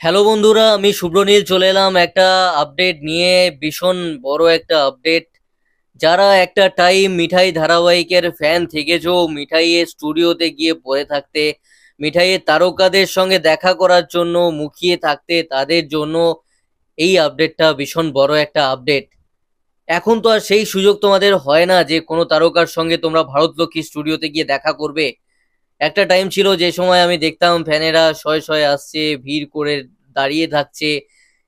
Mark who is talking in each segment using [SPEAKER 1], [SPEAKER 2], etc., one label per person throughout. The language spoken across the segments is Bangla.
[SPEAKER 1] হ্যালো বন্ধুরা, আমি শুভ্রনীল চলে এলাম একটা আপডেট নিয়ে। ভীষণ বড় একটা আপডেট। যারা একটা টাইম মিঠাই ধারাবাহিকের ফ্যান থেকেছো, মিঠাইয়ের স্টুডিওতে গিয়ে পড়ে থাকতে, মিঠাইয়ের তারকাদের সঙ্গে দেখা করার জন্য মুখিয়ে থাকতে, তাদের জন্য এই আপডেটটা ভীষণ বড় একটা আপডেট। এখন তো আর সেই সুযোগ তোমাদের হয় না যে কোনো তারকার সঙ্গে তোমরা ভারতলক্ষ্মী স্টুডিওতে গিয়ে দেখা করবে। একটা টাইম ছিল যে সময় আমি দেখতাম ফ্যানেরা শয়ে শয়ে আসছে, ভিড় করে দাঁড়িয়ে থাকছে,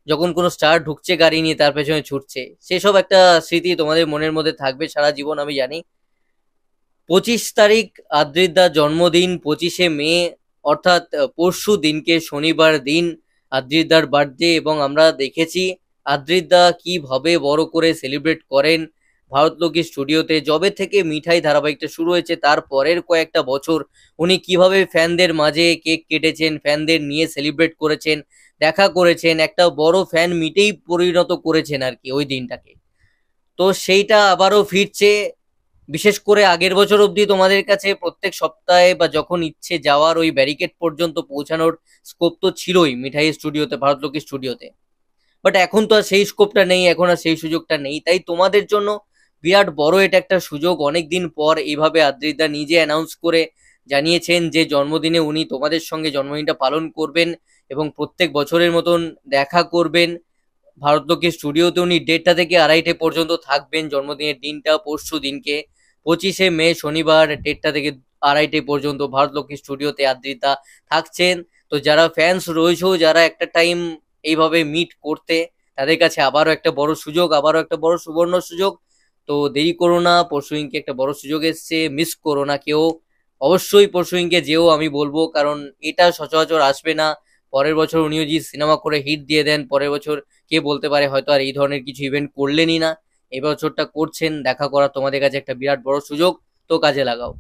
[SPEAKER 1] যখন কোনো স্টার ঢুকছে গাড়ি নিয়ে তার পেছনে ছুটছে। সেসব একটা স্মৃতি তোমাদের মনের মধ্যে থাকবে সারা জীবন, আমি জানি। 25 তারিখ আদ্রিদার জন্মদিন, 25শে মে, অর্থাৎ পরশু দিনকে শনিবার দিন আদ্রিদার বার্থডে। এবং আমরা দেখেছি আদ্রিদা কিভাবে বড় করে সেলিব্রেট করেন ভারতলক্ষ্মী স্টুডিওতে। যবে থেকে মিঠাই ধারাবাহিকটা শুরু হয়েছে তার পরের কয়েকটা বছর উনি কিভাবে ফ্যানদের মাঝে কেক কেটেছেন, ফ্যানদের নিয়ে সেলিব্রেট করেছেন, দেখা করেছেন, একটা বড় ফ্যান মিটেই পরিণত করেছেন আর কি ওই দিনটাকে। তো সেইটা আবারও ফিরছে। বিশেষ করে আগের বছর অবধি তোমাদের কাছে প্রত্যেক সপ্তাহে বা যখন ইচ্ছে যাওয়ার ওই ব্যারিকেড পর্যন্ত পৌঁছানোর স্কোপ তো ছিলই মিঠাই স্টুডিওতে, ভারতলক্ষ্মী স্টুডিওতে। বাট এখন তো আর সেই স্কোপটা নেই, এখন আর সেই সুযোগটা নেই। তাই তোমাদের জন্য বিরাট বড় এটা একটা সুযোগ। অনেকদিন পর এইভাবে আদ্রিদা নিজে অ্যানাউন্স করে জানিয়েছেন যে জন্মদিনে উনি তোমাদের সঙ্গে জন্মদিনটা পালন করবেন এবং প্রত্যেক বছরের মতন দেখা করবেন ভারতলক্ষ্মী স্টুডিওতে। উনি 1:30 থেকে 2:30 পর্যন্ত থাকবেন জন্মদিনের দিনটা, পরশু দিনকে 25শে মে শনিবার 1:30 থেকে 2:30 পর্যন্ত ভারতলক্ষ্মী স্টুডিওতে আদ্রিতা থাকছেন। তো যারা ফ্যান্স রয়েছে, যারা একটা টাইম এইভাবে মিট করতে, তাদের কাছে আবারও একটা বড় সুযোগ, আবারও একটা বড় সুবর্ণ সুযোগ। তো দেরি করো না, পরশুদিনকে একটা বড় সুযোগ এসছে, মিস করো না কেউ। অবশ্যই পরশুদিনকে যেও আমি বলবো, কারণ এটা সচরাচর আসবে না। পরের বছর উনিও যদি সিনেমা করে হিট দিয়ে দেন, পরের বছর কে বলতে পারে হয়তো আর এই ধরনের কিছু ইভেন্ট করলেনই না। এই বছরটা করছেন, দেখা করা তোমাদের কাছে একটা বিরাট বড় সুযোগ। তো কাজে লাগাও।